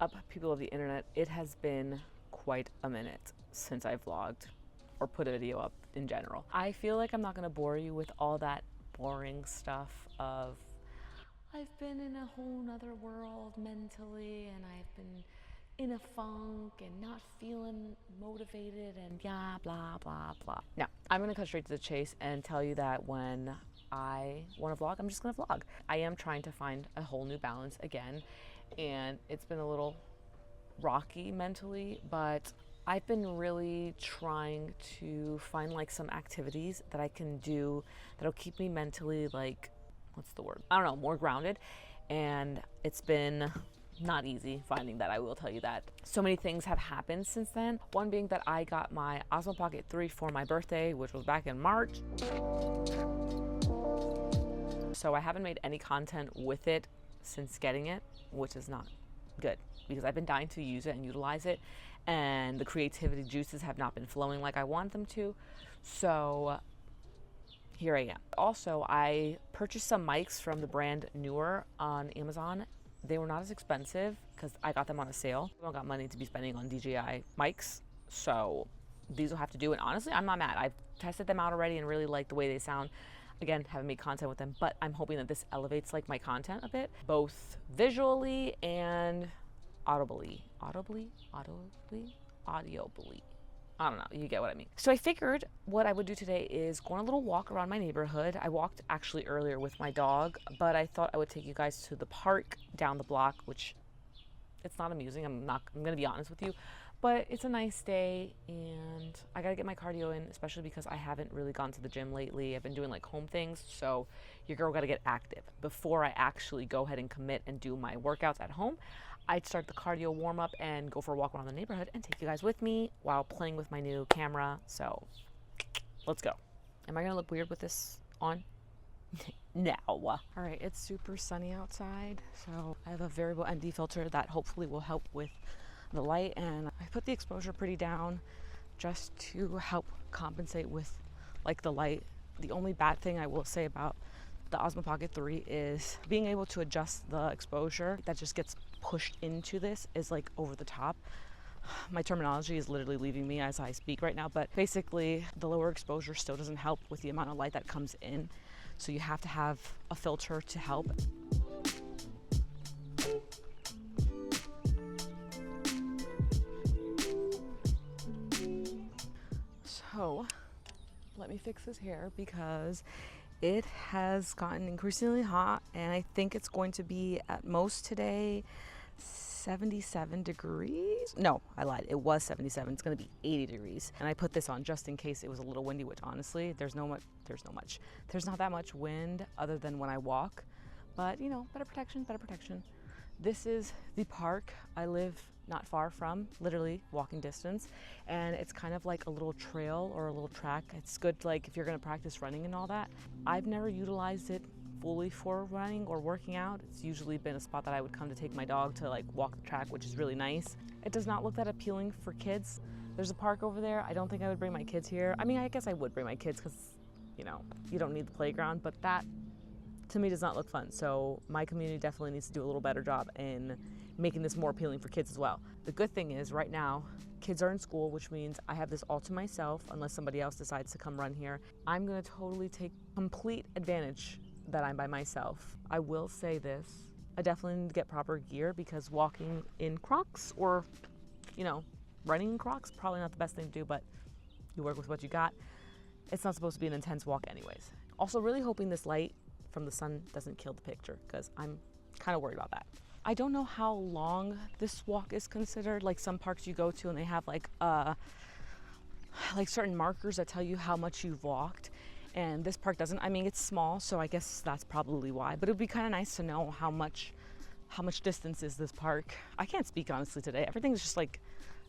up, people of the internet? It has been quite a minute since I've vlogged or put a video up in general. I feel like I'm not gonna bore you with all that boring stuff of I've been in a whole nother world mentally and I've been in a funk and not feeling motivated and blah blah blah. No, I'm gonna cut straight to the chase and tell you that when I want to vlog, I'm just gonna vlog. I am trying to find a whole new balance again, and it's been a little rocky mentally, but I've been really trying to find like some activities that I can do that'll keep me mentally, like, what's the word? I don't know, more grounded. And it's been not easy finding that, I will tell you that. So many things have happened since then. One being that I got my Osmo Pocket 3 for my birthday, which was back in March. So I haven't made any content with it since getting it, which is not good because I've been dying to use it and utilize it, and the creativity juices have not been flowing like I want them to. So here I am. Also, I purchased some mics from the brand Newer on Amazon. They were not as expensive because I got them on a sale. I don't got money to be spending on DJI mics, so these will have to do. And honestly, I'm not mad. I've tested them out already and really like the way they sound. Again, haven't made content with them, but I'm hoping that this elevates like my content a bit, both visually and audibly. Audibly? I don't know, you get what I mean. So I figured what I would do today is go on a little walk around my neighborhood. I walked actually earlier with my dog, but I thought I would take you guys to the park down the block, which it's not amusing. I'm gonna be honest with you, but it's a nice day and I gotta get my cardio in, especially because I haven't really gone to the gym lately. I've been doing like home things, so your girl gotta get active before I actually go ahead and commit and do my workouts at home. I'd start the cardio warm up and go for a walk around the neighborhood and take you guys with me while playing with my new camera. So let's go. Am I gonna look weird with this on? No. All right, it's super sunny outside, so I have a variable ND filter that hopefully will help with the light, and I put the exposure pretty down just to help compensate with like the light. The only bad thing I will say about the Osmo Pocket 3 is being able to adjust the exposure that just gets pushed into this is like over the top. My terminology is literally leaving me as I speak right now, but basically the lower exposure still doesn't help with the amount of light that comes in. So you have to have a filter to help. So let me fix this hair because it has gotten increasingly hot, and I think it's going to be at most today 77 degrees. No, I lied. It was 77. It's going to be 80 degrees. And I put this on just in case it was a little windy, which honestly, there's not that much wind other than when I walk. But, you know, better protection, better protection. This is the park I live not far from, literally walking distance, and it's kind of like a little trail or a little track. It's good like if you're going to practice running and all that. I've never utilized it fully for running or working out. It's usually been a spot that I would come to take my dog to like walk the track, which is really nice. It does not look that appealing for kids. There's a park over there. I don't think I would bring my kids here. I mean, I guess I would bring my kids because, you know, you don't need the playground, but that to me does not look fun. So my community definitely needs to do a little better job in making this more appealing for kids as well. The good thing is right now, kids are in school, which means I have this all to myself unless somebody else decides to come run here. I'm gonna totally take complete advantage that I'm by myself. I will say this, I definitely need to get proper gear because walking in Crocs or, you know, running in Crocs, probably not the best thing to do, but you work with what you got. It's not supposed to be an intense walk anyways. Also really hoping this light from the sun doesn't kill the picture because I'm kind of worried about that. I don't know how long this walk is considered. Like some parks you go to and they have like certain markers that tell you how much you've walked, and this park doesn't. I mean, it's small, so I guess that's probably why, but it would be kind of nice to know how much distance is this park. I can't speak honestly today. Everything's just like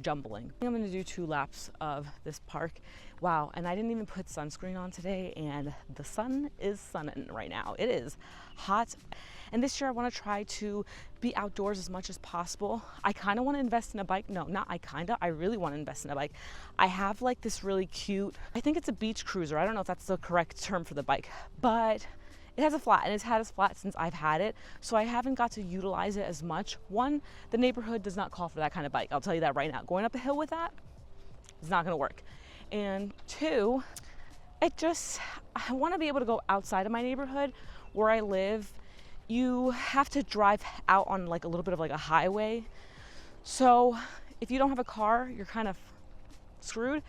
jumbling. I'm gonna do 2 laps of this park. Wow, and I didn't even put sunscreen on today, and the sun is sunning right now. It is hot. And this year I want to try to be outdoors as much as possible. I kind of want to invest in a bike. No, not I kind of. I really want to invest in a bike. I have like this really cute, I think it's a beach cruiser. I don't know if that's the correct term for the bike, but it has a flat, and it's had a flat since I've had it, so I haven't got to utilize it as much. One, the neighborhood does not call for that kind of bike. I'll tell you that right now. Going up a hill with that is not going to work. And two, I want to be able to go outside of my neighborhood. Where I live, you have to drive out on like a little bit of like a highway. So if you don't have a car, you're kind of screwed.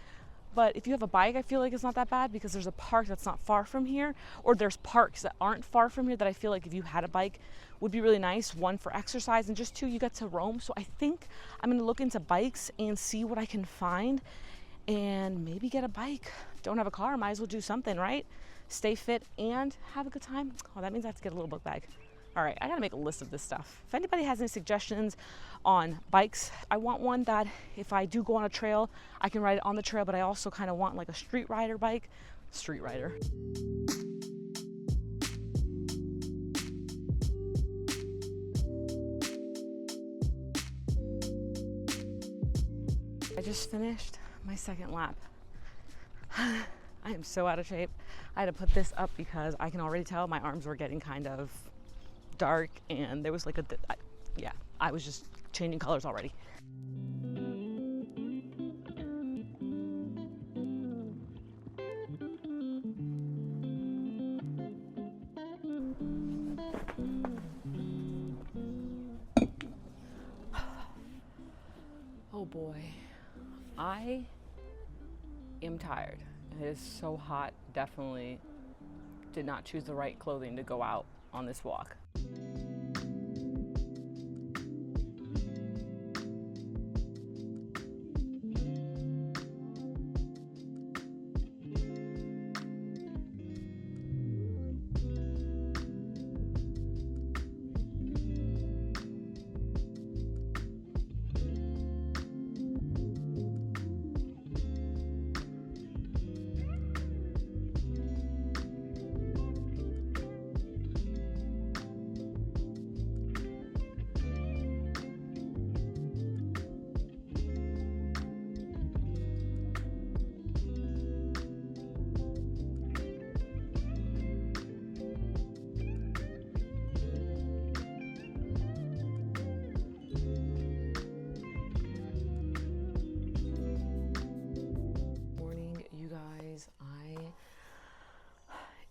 But if you have a bike, I feel like it's not that bad because there's a park that's not far from here, or there's parks that aren't far from here that I feel like if you had a bike would be really nice. One, for exercise, and just two, you get to roam. So I think I'm gonna look into bikes and see what I can find and maybe get a bike. Don't have a car, might as well do something, right? Stay fit and have a good time. Oh, that means I have to get a little book bag. All right, I gotta make a list of this stuff. If anybody has any suggestions on bikes, I want one that if I do go on a trail, I can ride it on the trail, but I also kind of want like a street rider bike. Street rider. I just finished my second lap. I am so out of shape. I had to put this up because I can already tell my arms were getting kind of dark, and there was like I was just changing colors already. Oh boy, I am tired. It is so hot. Definitely did not choose the right clothing to go out on this walk.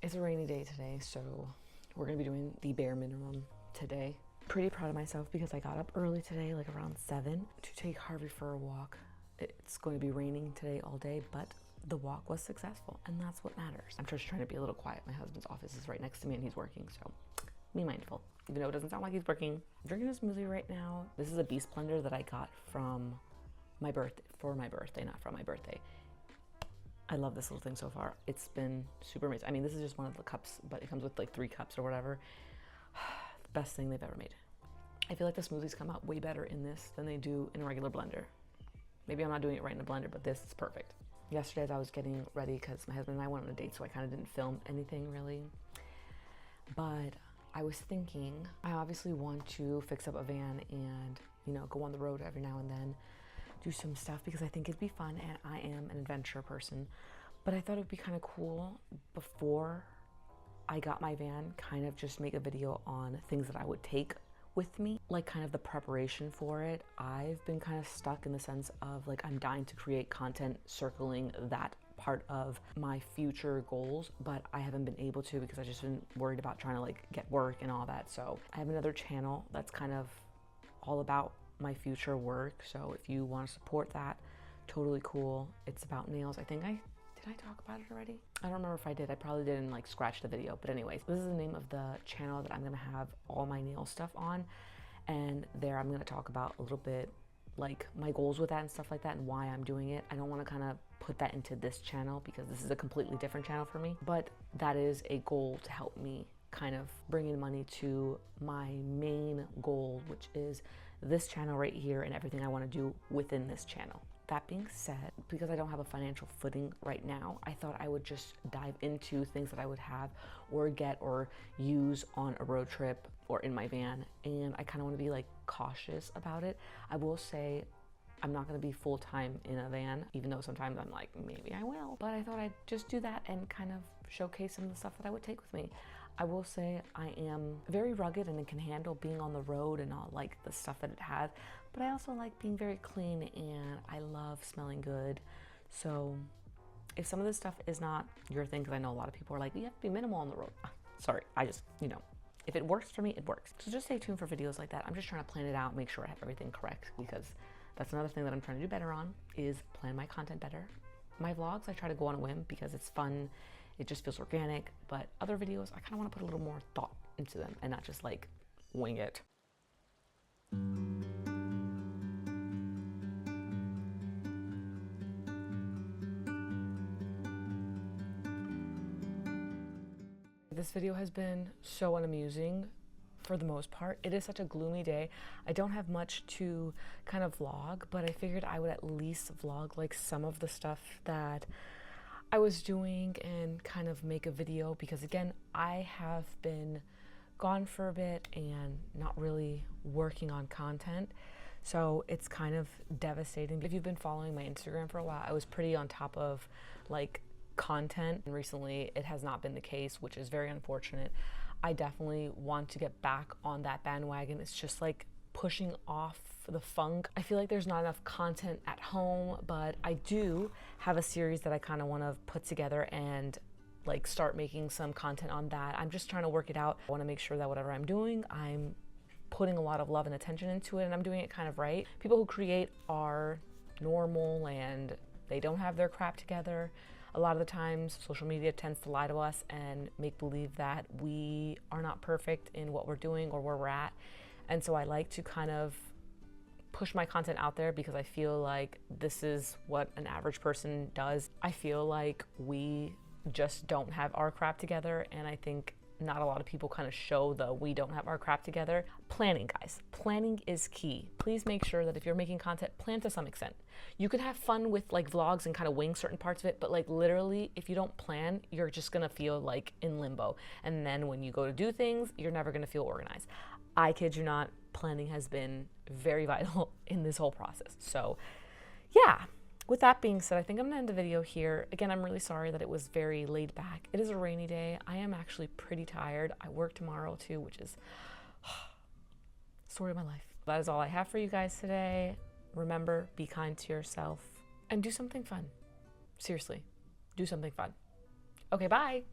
It's a rainy day today, so we're gonna be doing the bare minimum today. Pretty proud of myself because I got up early today, like around 7, to take Harvey for a walk. It's going to be raining today all day, but the walk was successful, and that's what matters. I'm just trying to be a little quiet. My husband's office is right next to me and he's working, so be mindful. Even though it doesn't sound like he's working. I'm drinking a smoothie right now. This is a Beast blender that I got from my birthday, not from my birthday. I love this little thing so far. It's been super amazing. I mean, this is just one of the cups, but it comes with like 3 cups or whatever. The best thing they've ever made. I feel like the smoothies come out way better in this than they do in a regular blender. Maybe I'm not doing it right in a blender, but this is perfect. Yesterday as I was getting ready, because my husband and I went on a date, so I kind of didn't film anything really. But I was thinking, I obviously want to fix up a van and, you know, go on the road every now and then, do some stuff because I think it'd be fun, and I am an adventure person. But I thought it would be kind of cool before I got my van, kind of just make a video on things that I would take with me, like kind of the preparation for it. I've been kind of stuck in the sense of like I'm dying to create content circling that part of my future goals, but I haven't been able to because I've just been worried about trying to like get work and all that. So I have another channel that's kind of all about my future work, so if you want to support that, totally cool. It's about nails. Did I talk about it already? I don't remember if I did. I probably didn't like scratch the video, but anyways, this is the name of the channel that I'm gonna have all my nail stuff on, and there I'm gonna talk about a little bit like my goals with that and stuff like that and why I'm doing it. I don't want to kind of put that into this channel because this is a completely different channel for me, but that is a goal to help me kind of bring in money to my main goal, which is this channel right here and everything I want to do within this channel. That being said, because I don't have a financial footing right now, I thought I would just dive into things that I would have or get or use on a road trip or in my van, and I kind of want to be like cautious about it. I will say I'm not going to be full-time in a van, even though sometimes I'm like, maybe I will, but I thought I'd just do that and kind of showcase some of the stuff that I would take with me. I will say I am very rugged and can handle being on the road and all like the stuff that it has, but I also like being very clean and I love smelling good. So if some of this stuff is not your thing, because I know a lot of people are like, you have to be minimal on the road. Sorry, I just, if it works for me, it works. So just stay tuned for videos like that. I'm just trying to plan it out, make sure I have everything correct, because that's another thing that I'm trying to do better on, is plan my content better. My vlogs, I try to go on a whim because it's fun. It just feels organic, but other videos, I kind of want to put a little more thought into them and not just like wing it. This video has been so unamusing for the most part. It is such a gloomy day. I don't have much to kind of vlog, but I figured I would at least vlog like some of the stuff that I was doing and kind of make a video, because again, I have been gone for a bit and not really working on content. So it's kind of devastating. If you've been following my Instagram for a while, I was pretty on top of like content, and recently it has not been the case, which is very unfortunate. I definitely want to get back on that bandwagon. It's just like pushing off the funk. I feel like there's not enough content at home, but I do have a series that I kind of want to put together and like start making some content on that. I'm just trying to work it out. I want to make sure that whatever I'm doing, I'm putting a lot of love and attention into it, and I'm doing it kind of right. People who create are normal and they don't have their crap together. A lot of the times social media tends to lie to us and make believe that we are not perfect in what we're doing or where we're at. And so I like to kind of push my content out there because I feel like this is what an average person does. I feel like we just don't have our crap together, and I think not a lot of people kind of show the we don't have our crap together. Planning, guys. Planning is key. Please make sure that if you're making content, plan to some extent. You can have fun with like vlogs and kind of wing certain parts of it, but like literally, if you don't plan, you're just gonna feel like in limbo. And then when you go to do things, you're never gonna feel organized. I kid you not, planning has been very vital in this whole process. So yeah. With that being said, I think I'm gonna end the video here. Again, I'm really sorry that it was very laid back. It is a rainy day. I am actually pretty tired. I work tomorrow too, which is story of my life. That is all I have for you guys today. Remember, be kind to yourself and do something fun. Seriously, do something fun. Okay, bye.